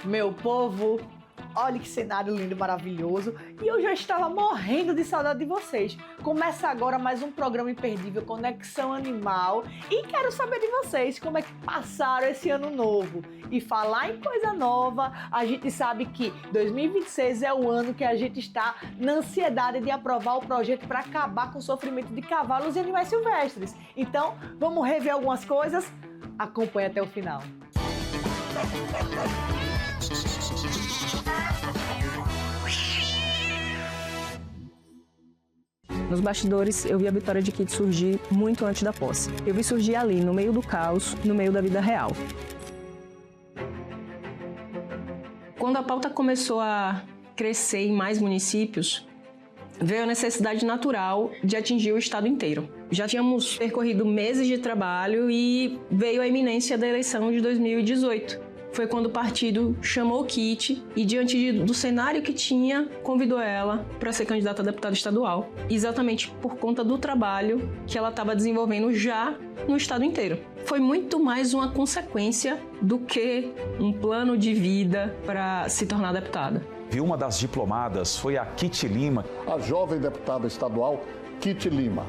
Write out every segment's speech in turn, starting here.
meu povo, olha que cenário lindo e maravilhoso, e eu já estava morrendo de saudade de vocês. Começa agora mais um programa imperdível, Conexão Animal, e quero saber de vocês como é que passaram esse ano novo. E falar em coisa nova, a gente sabe que 2026 é o ano que a gente está na ansiedade de aprovar o projeto para acabar com o sofrimento de cavalos e animais silvestres. Então, vamos rever algumas coisas? Acompanhe até o final. Nos bastidores, eu vi a vitória de Kitty surgir muito antes da posse. Eu vi surgir ali, no meio do caos, no meio da vida real. Quando a pauta começou a crescer em mais municípios, veio a necessidade natural de atingir o estado inteiro. Já tínhamos percorrido meses de trabalho e veio a iminência da eleição de 2018. Foi quando o partido chamou Kitty e, diante do cenário que tinha, convidou ela para ser candidata a deputada estadual, exatamente por conta do trabalho que ela estava desenvolvendo já no estado inteiro. Foi muito mais uma consequência do que um plano de vida para se tornar deputada. E uma das diplomadas foi a Kitty Lima. A jovem deputada estadual, Kitty Lima.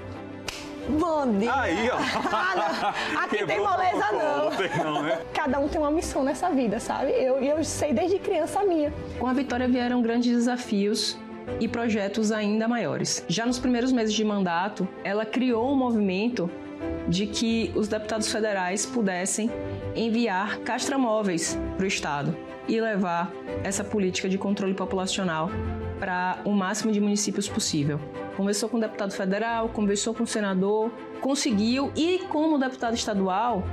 Bom dia! Aí, ó! Aqui tem moleza não! Não, né? Cada um tem uma missão nessa vida, sabe? Eu sei desde criança a minha. Com a vitória vieram grandes desafios e projetos ainda maiores. Já nos primeiros meses de mandato, ela criou um movimento de que os deputados federais pudessem enviar castramóveis para o estado e levar essa política de controle populacional para o máximo de municípios possível. Conversou com o deputado federal, conversou com o senador, conseguiu, e como deputada estadual,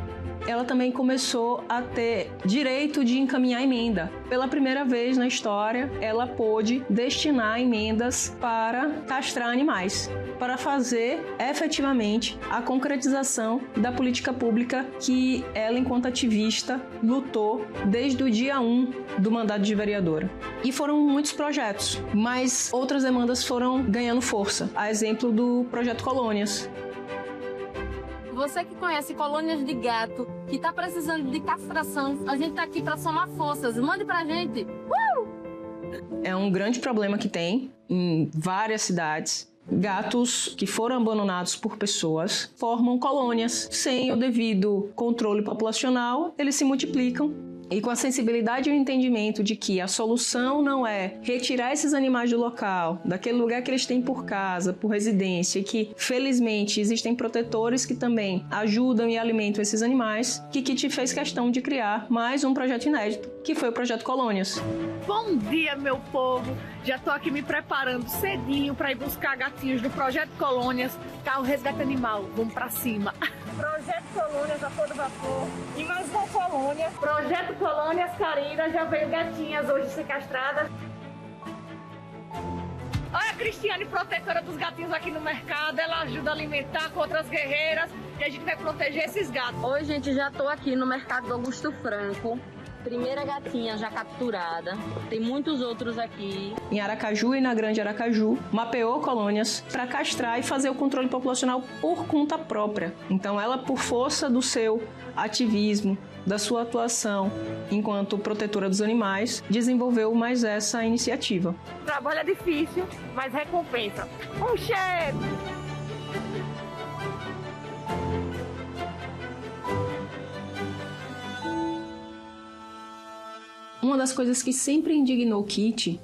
ela também começou a ter direito de encaminhar emenda. Pela primeira vez na história, ela pôde destinar emendas para castrar animais, para fazer efetivamente a concretização da política pública que ela, enquanto ativista, lutou desde o dia 1 do mandato de vereadora. E foram muitos projetos, mas outras demandas foram ganhando força, a exemplo do Projeto Colônias. Você que conhece colônias de gato, que está precisando de castração, a gente está aqui para somar forças. Mande pra gente! É um grande problema que tem em várias cidades. Gatos que foram abandonados por pessoas formam colônias. Sem o devido controle populacional, eles se multiplicam. E com a sensibilidade e o entendimento de que a solução não é retirar esses animais do local, daquele lugar que eles têm por casa, por residência, e que, felizmente, existem protetores que também ajudam e alimentam esses animais, que Kitty fez questão de criar mais um projeto inédito, que foi o Projeto Colônias. Bom dia, meu povo! Já tô aqui me preparando cedinho para ir buscar gatinhos do Projeto Colônias, carro resgate animal, vamos pra cima! Projeto Colônias a todo vapor, e mais uma colônia. Projeto Colônias, Karina, já veio gatinhas hoje ser castradas. Olha a Cristiane, protetora dos gatinhos aqui no mercado, ela ajuda a alimentar com outras guerreiras e a gente vai proteger esses gatos. Oi, gente, já tô aqui no mercado do Augusto Franco. Primeira gatinha já capturada. Tem muitos outros aqui. Em Aracaju e na Grande Aracaju, mapeou colônias para castrar e fazer o controle populacional por conta própria. Então ela, por força do seu ativismo, da sua atuação enquanto protetora dos animais, desenvolveu mais essa iniciativa. O trabalho é difícil, mas recompensa. Um cheiro! Uma das coisas que sempre indignou Kitty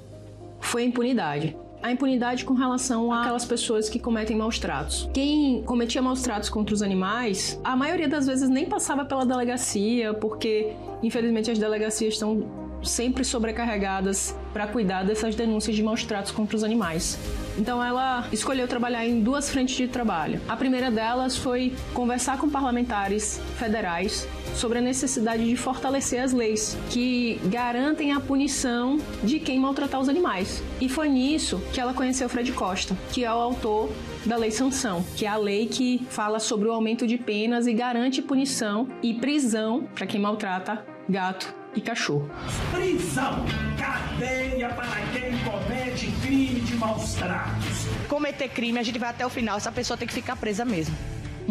foi a impunidade. A impunidade com relação àquelas pessoas que cometem maus tratos. Quem cometia maus tratos contra os animais, a maioria das vezes nem passava pela delegacia, porque infelizmente as delegacias estão sempre sobrecarregadas para cuidar dessas denúncias de maus tratos contra os animais. Então ela escolheu trabalhar em duas frentes de trabalho. A primeira delas foi conversar com parlamentares federais sobre a necessidade de fortalecer as leis que garantem a punição de quem maltratar os animais. E foi nisso que ela conheceu Fred Costa, que é o autor da Lei Sanção, que é a lei que fala sobre o aumento de penas e garante punição e prisão para quem maltrata gato e cachorro. Prisão, cadeia para quem comete crime de maus tratos. Cometer crime, a gente vai até o final, essa pessoa tem que ficar presa mesmo.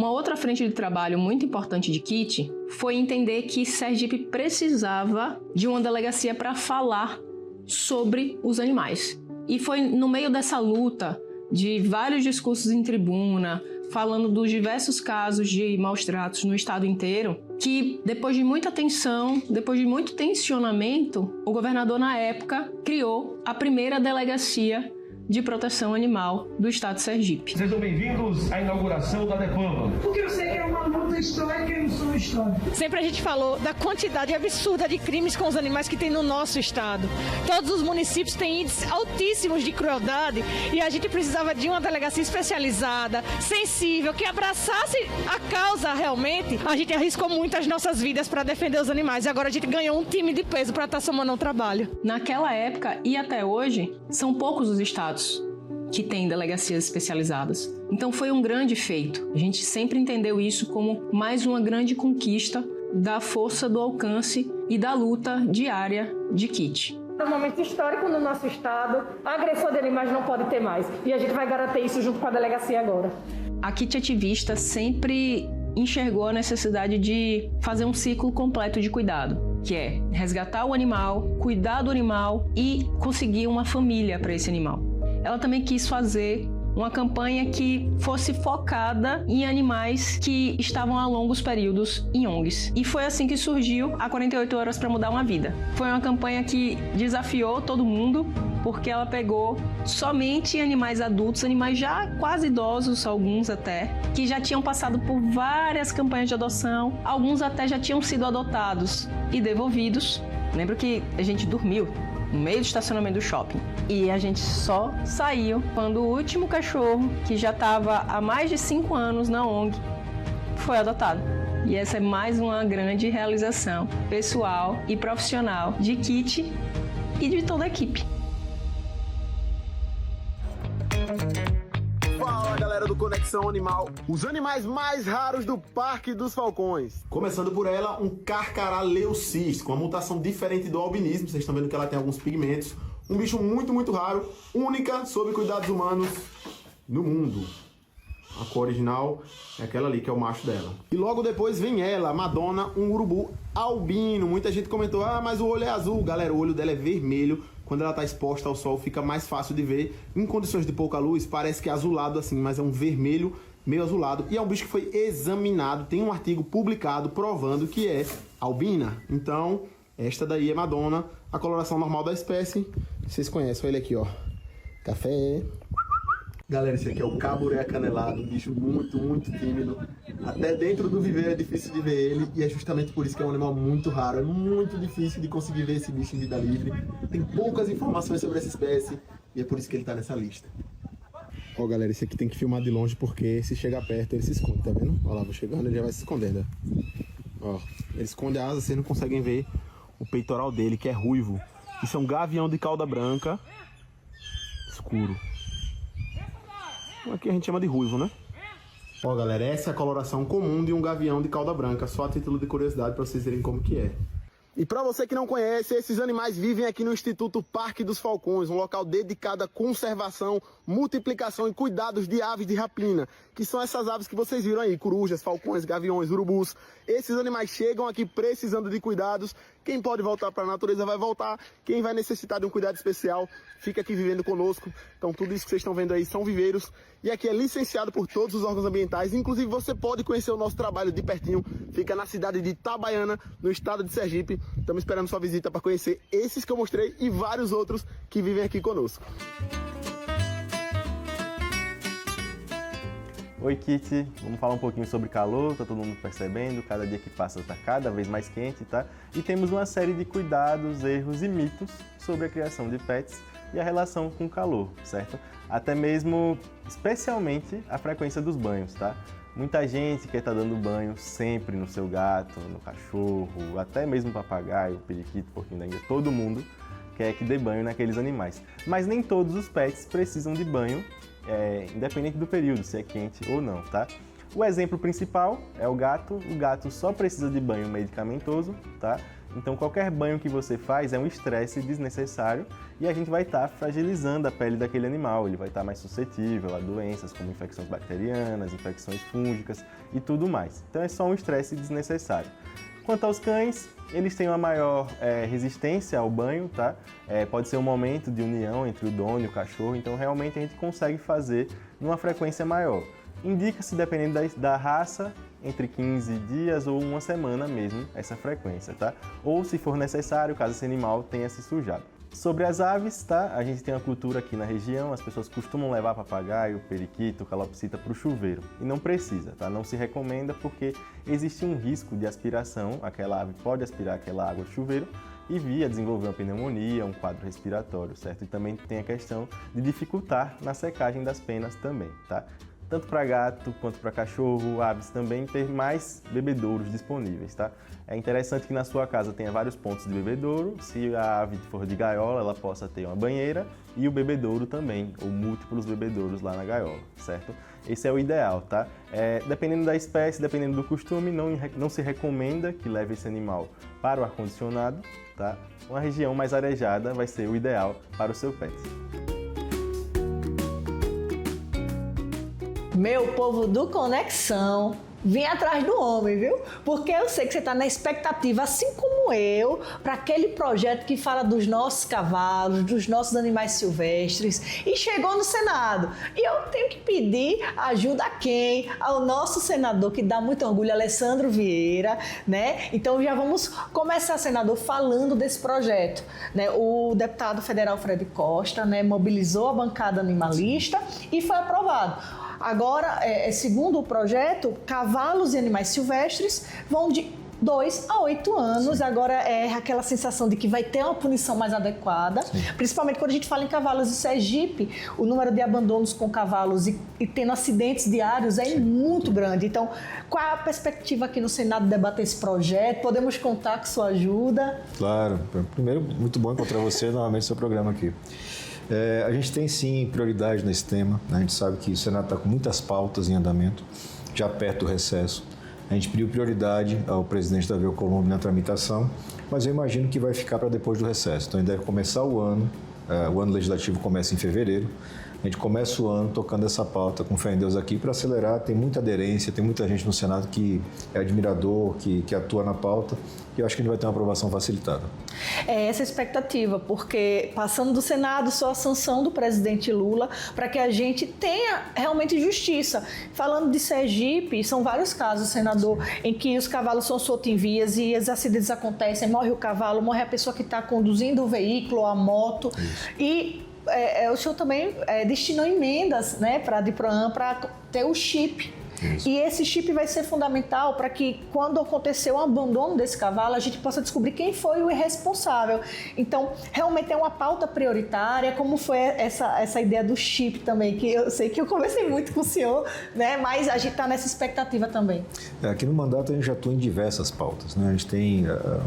Uma outra frente de trabalho muito importante de Kit foi entender que Sergipe precisava de uma delegacia para falar sobre os animais. E foi no meio dessa luta de vários discursos em tribuna, falando dos diversos casos de maus-tratos no estado inteiro, que depois de muita tensão, depois de muito tensionamento, o governador na época criou a primeira delegacia de proteção animal do estado de Sergipe. Sejam bem-vindos à inauguração da DEPAMA. Porque eu sei que é uma luta histórica e eu sou histórica. Sempre a gente falou da quantidade absurda de crimes com os animais que tem no nosso estado. Todos os municípios têm índices altíssimos de crueldade e a gente precisava de uma delegacia especializada, sensível, que abraçasse a causa realmente. A gente arriscou muito as nossas vidas para defender os animais e agora a gente ganhou um time de peso para estar somando um trabalho. Naquela época e até hoje, são poucos os estados que têm delegacias especializadas. Então foi um grande feito. A gente sempre entendeu isso como mais uma grande conquista da força do alcance e da luta diária de Kit. É um momento histórico no nosso estado. A agressão de animais não pode ter mais. E a gente vai garantir isso junto com a delegacia agora. A Kit ativista sempre enxergou a necessidade de fazer um ciclo completo de cuidado, que é resgatar o animal, cuidar do animal e conseguir uma família para esse animal. Ela também quis fazer uma campanha que fosse focada em animais que estavam há longos períodos em ONGs. E foi assim que surgiu a 48 Horas para Mudar uma Vida. Foi uma campanha que desafiou todo mundo, porque ela pegou somente animais adultos, animais já quase idosos, alguns até, que já tinham passado por várias campanhas de adoção, alguns até já tinham sido adotados e devolvidos. Lembro que a gente dormiu no meio do estacionamento do shopping. E a gente só saiu quando o último cachorro, que já estava há mais de 5 anos na ONG, foi adotado. E essa é mais uma grande realização pessoal e profissional de Kit e de toda a equipe. Fala, galera do Conexão Animal, os animais mais raros do Parque dos Falcões. Começando por ela, um carcará leucis, com uma mutação diferente do albinismo. Vocês estão vendo que ela tem alguns pigmentos. Um bicho muito, muito raro, única sob cuidados humanos no mundo. A cor original é aquela ali, que é o macho dela. E logo depois vem ela, a Madonna, um urubu albino. Muita gente comentou, mas o olho é azul. Galera, o olho dela é vermelho. Quando ela está exposta ao sol, fica mais fácil de ver. Em condições de pouca luz, parece que é azulado assim, mas é um vermelho meio azulado. E é um bicho que foi examinado, tem um artigo publicado provando que é albina. Então, esta daí é Madonna, a coloração normal da espécie. Vocês conhecem, olha ele aqui, ó. Café. Galera, esse aqui é o caburé acanelado, um bicho muito, muito tímido. Até dentro do viveiro é difícil de ver ele, e é justamente por isso que é um animal muito raro. É muito difícil de conseguir ver esse bicho em vida livre. Tem poucas informações sobre essa espécie, e é por isso que ele tá nessa lista. Ó, galera, esse aqui tem que filmar de longe, porque se chegar perto ele se esconde, tá vendo? Ó lá, vou chegando, ele já vai se escondendo. Ó, ele esconde a asa, vocês não conseguem ver o peitoral dele, que é ruivo. Isso é um gavião de cauda branca, escuro. Aqui a gente chama de ruivo, né? Ó, galera, essa é a coloração comum de um gavião de cauda branca, só a título de curiosidade para vocês verem como que é. E para você que não conhece, esses animais vivem aqui no Instituto Parque dos Falcões, um local dedicado à conservação, multiplicação e cuidados de aves de rapina, que são essas aves que vocês viram aí, corujas, falcões, gaviões, urubus. Esses animais chegam aqui precisando de cuidados. Quem pode voltar para a natureza vai voltar. Quem vai necessitar de um cuidado especial, fica aqui vivendo conosco. Então tudo isso que vocês estão vendo aí são viveiros. E aqui é licenciado por todos os órgãos ambientais. Inclusive você pode conhecer o nosso trabalho de pertinho. Fica na cidade de Itabaiana, no estado de Sergipe. Estamos esperando sua visita para conhecer esses que eu mostrei e vários outros que vivem aqui conosco. Oi, Kit, vamos falar um pouquinho sobre calor, tá todo mundo percebendo, cada dia que passa tá cada vez mais quente, tá? E temos uma série de cuidados, erros e mitos sobre a criação de pets e a relação com o calor, certo? Até mesmo, especialmente, a frequência dos banhos, tá? Muita gente quer estar dando banho sempre no seu gato, no cachorro, até mesmo papagaio, periquito, porquinho da Índia, todo mundo quer que dê banho naqueles animais. Mas nem todos os pets precisam de banho, independente do período, se é quente ou não, tá? O exemplo principal é o gato só precisa de banho medicamentoso, tá? Então qualquer banho que você faz é um estresse desnecessário e a gente vai estar fragilizando a pele daquele animal, ele vai estar mais suscetível a doenças como infecções bacterianas, infecções fúngicas e tudo mais. Então é só um estresse desnecessário. Quanto aos cães, eles têm uma maior resistência ao banho, tá? Pode ser um momento de união entre o dono e o cachorro, então realmente a gente consegue fazer numa frequência maior. Indica-se, dependendo da raça, entre 15 dias ou uma semana mesmo, essa frequência, tá? Ou, se for necessário, caso esse animal tenha se sujado. Sobre as aves, tá? A gente tem uma cultura aqui na região, as pessoas costumam levar papagaio, periquito, calopsita para o chuveiro. E não precisa, tá? Não se recomenda porque existe um risco de aspiração, aquela ave pode aspirar aquela água do chuveiro e vir a desenvolver uma pneumonia, um quadro respiratório, certo? E também tem a questão de dificultar na secagem das penas também, tá? Tanto para gato quanto para cachorro, aves também, ter mais bebedouros disponíveis, tá? É interessante que na sua casa tenha vários pontos de bebedouro. Se a ave for de gaiola, ela possa ter uma banheira e o bebedouro também, ou múltiplos bebedouros lá na gaiola, certo? Esse é o ideal, tá? Dependendo da espécie, dependendo do costume, não se recomenda que leve esse animal para o ar-condicionado, tá? Uma região mais arejada vai ser o ideal para o seu pet. Meu povo do Conexão, vim atrás do homem, viu? Porque eu sei que você está na expectativa, assim como eu, para aquele projeto que fala dos nossos cavalos, dos nossos animais silvestres, e chegou no Senado. E eu tenho que pedir ajuda a quem? Ao nosso senador, que dá muito orgulho, Alessandro Vieira, né? Então já vamos começar, senador, falando desse projeto, né? O deputado federal Fred Costa, né, mobilizou a bancada animalista e foi aprovado. Agora, segundo o projeto, cavalos e animais silvestres vão de 2 a 8 anos. Sim. Agora é aquela sensação de que vai ter uma punição mais adequada. Sim. Principalmente quando a gente fala em cavalos de Sergipe, o número de abandonos com cavalos e tendo acidentes diários é Sim. muito grande. Então, qual é a perspectiva aqui no Senado de debater esse projeto? Podemos contar com sua ajuda? Claro. Primeiro, muito bom encontrar você novamente no seu programa aqui. A gente tem sim prioridade nesse tema, né? A gente sabe que o Senado está com muitas pautas em andamento, já perto do recesso. A gente pediu prioridade ao presidente Davi Alcolumbre na tramitação, mas eu imagino que vai ficar para depois do recesso. Então, a gente deve começar o ano legislativo começa em fevereiro. A gente começa o ano tocando essa pauta com fé em Deus aqui para acelerar. Tem muita aderência, tem muita gente no Senado que é admirador, que atua na pauta, e eu acho que a gente vai ter uma aprovação facilitada. É essa a expectativa, porque passando do Senado, só a sanção do presidente Lula para que a gente tenha realmente justiça. Falando de Sergipe, são vários casos, senador, em que os cavalos são soltos em vias e os acidentes acontecem, morre o cavalo, morre a pessoa que está conduzindo o veículo, a moto. Isso. E o senhor também destinou emendas, né, para a DIPROAN para ter o chip. Isso. E esse chip vai ser fundamental para que, quando acontecer o abandono desse cavalo, a gente possa descobrir quem foi o irresponsável. Então, realmente é uma pauta prioritária, como foi essa ideia do chip também, que eu sei que eu conversei muito com o senhor, né? Mas a gente está nessa expectativa também. Aqui no mandato a gente já atua em diversas pautas, né? A gente tem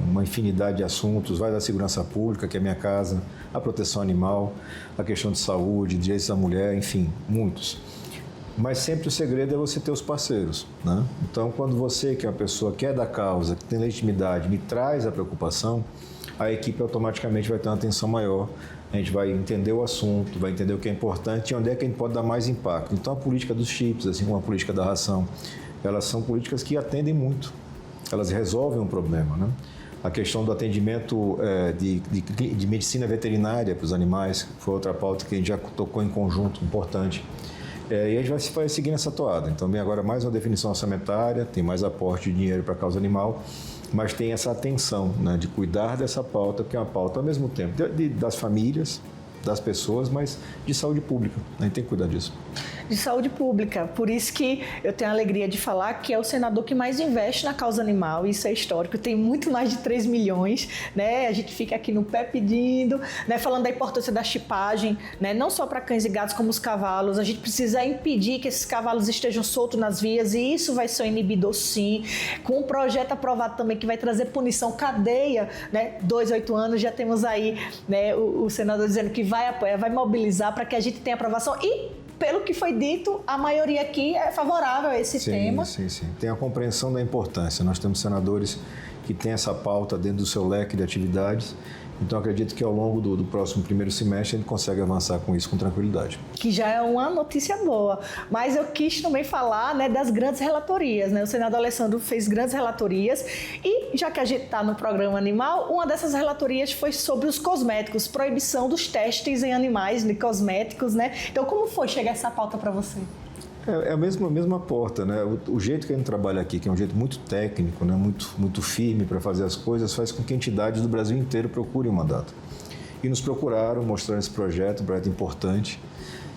uma infinidade de assuntos, vai da segurança pública, que é a minha casa, a proteção animal, a questão de saúde, direitos da mulher, enfim, muitos. Mas sempre o segredo é você ter os parceiros, né? Então, quando você, que é uma pessoa que é da causa, que tem legitimidade, me traz a preocupação, a equipe automaticamente vai ter uma atenção maior, a gente vai entender o assunto, vai entender o que é importante e onde é que a gente pode dar mais impacto. Então, a política dos chips, assim como a política da ração, elas são políticas que atendem muito, elas resolvem um problema, né? A questão do atendimento de medicina veterinária para os animais, foi outra pauta que a gente já tocou em conjunto, importante. E a gente vai seguir nessa toada. Então, vem agora mais uma definição orçamentária, tem mais aporte de dinheiro para a causa animal, mas tem essa atenção, né, de cuidar dessa pauta, que é uma pauta, ao mesmo tempo, das famílias, das pessoas, mas de saúde pública. A gente tem que cuidar disso. De saúde pública. Por isso que eu tenho a alegria de falar que é o senador que mais investe na causa animal. Isso é histórico. Tem muito mais de 3 milhões, né? A gente fica aqui no pé pedindo, né? Falando da importância da chipagem, né? Não só para cães e gatos, como os cavalos. A gente precisa impedir que esses cavalos estejam soltos nas vias, e isso vai ser um inibidor, sim. Com um projeto aprovado também que vai trazer punição, cadeia, né? 2 a 8 anos. Já temos aí, né, o senador dizendo que vai apoiar, vai mobilizar para que a gente tenha aprovação. E pelo que foi dito, a maioria aqui é favorável a esse tema. Sim. Tem a compreensão da importância. Nós temos senadores que tem essa pauta dentro do seu leque de atividades. Então, acredito que ao longo do próximo primeiro semestre a gente consegue avançar com isso com tranquilidade. Que já é uma notícia boa. Mas eu quis também falar, né, das grandes relatorias, né? O senador Alessandro fez grandes relatorias e, já que a gente está no programa Animal, uma dessas relatorias foi sobre os cosméticos, proibição dos testes em animais, de cosméticos, né? Então, como foi chegar essa pauta para você? É a mesma porta, né? O jeito que a gente trabalha aqui, que é um jeito muito técnico, né? muito firme para fazer as coisas, faz com que entidades do Brasil inteiro procurem o mandato. E nos procuraram, mostraram esse projeto, um projeto importante,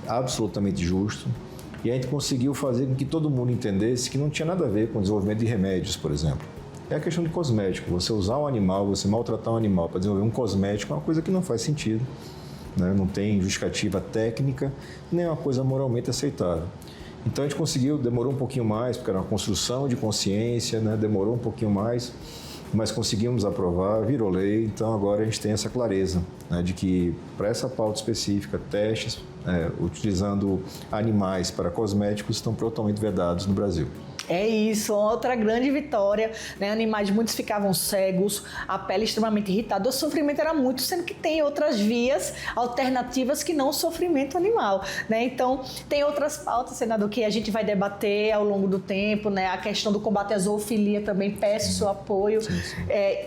absolutamente justo, e a gente conseguiu fazer com que todo mundo entendesse que não tinha nada a ver com o desenvolvimento de remédios, por exemplo. É a questão de cosmético. Você usar um animal, você maltratar um animal para desenvolver um cosmético é uma coisa que não faz sentido, né? Não tem justificativa técnica, nem é uma coisa moralmente aceitável. Então a gente conseguiu, demorou um pouquinho mais, porque era uma construção de consciência, né? Demorou um pouquinho mais, mas conseguimos aprovar, virou lei. Então agora a gente tem essa clareza, né, de que para essa pauta específica, testes utilizando animais para cosméticos estão totalmente vedados no Brasil. É isso, outra grande vitória, né? Animais, muitos ficavam cegos, a pele extremamente irritada, o sofrimento era muito, sendo que tem outras vias alternativas que não o sofrimento animal, né? Então, tem outras pautas, senador, que a gente vai debater ao longo do tempo, né? A questão do combate à zoofilia também, peço seu apoio. Sim.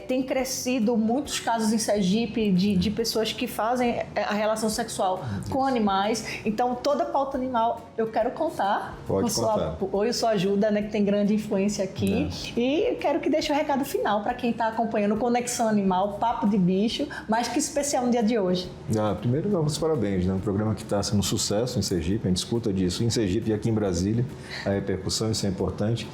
Tem crescido muitos casos em Sergipe de pessoas que fazem a relação sexual com animais, então toda pauta animal eu quero contar. Pode com contar. Seu apoio, sua ajuda, né? Que tem grande influência aqui. E quero que deixe o recado final para quem está acompanhando Conexão Animal, Papo de Bicho, mais que especial no dia de hoje. Primeiro, os parabéns, né? Um programa que está sendo um sucesso em Sergipe, a gente escuta disso em Sergipe e aqui em Brasília, a repercussão, isso é importante.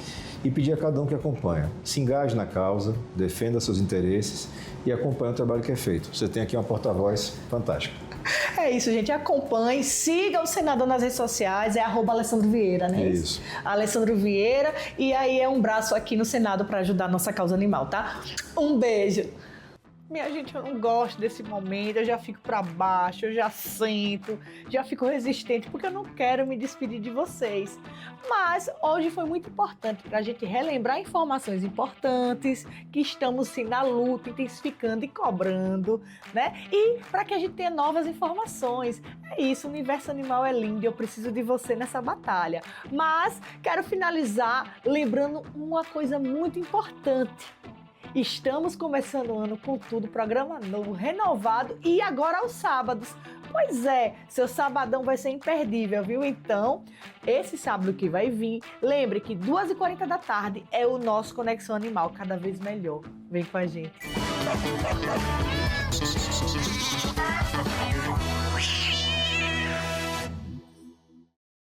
E pedir a cada um que acompanha, se engaje na causa, defenda seus interesses e acompanhe o trabalho que é feito. Você tem aqui uma porta-voz fantástica. É isso, gente. Acompanhe, siga o senador nas redes sociais, é @Alessandro Vieira, né? É isso. Alessandro Vieira, e aí é um braço aqui no Senado para ajudar a nossa causa animal, tá? Um beijo. Minha gente, eu não gosto desse momento, eu já fico para baixo, eu já sento, já fico resistente, porque eu não quero me despedir de vocês. Mas hoje foi muito importante para a gente relembrar informações importantes, que estamos sim na luta, intensificando e cobrando, né? E para que a gente tenha novas informações. É isso, o universo animal é lindo e eu preciso de você nessa batalha. Mas quero finalizar lembrando uma coisa muito importante. Estamos começando o ano com tudo, programa novo, renovado e agora aos sábados. Pois é, seu sabadão vai ser imperdível, viu? Então, esse sábado que vai vir, lembre que 2h40 da tarde é o nosso Conexão Animal, cada vez melhor. Vem com a gente.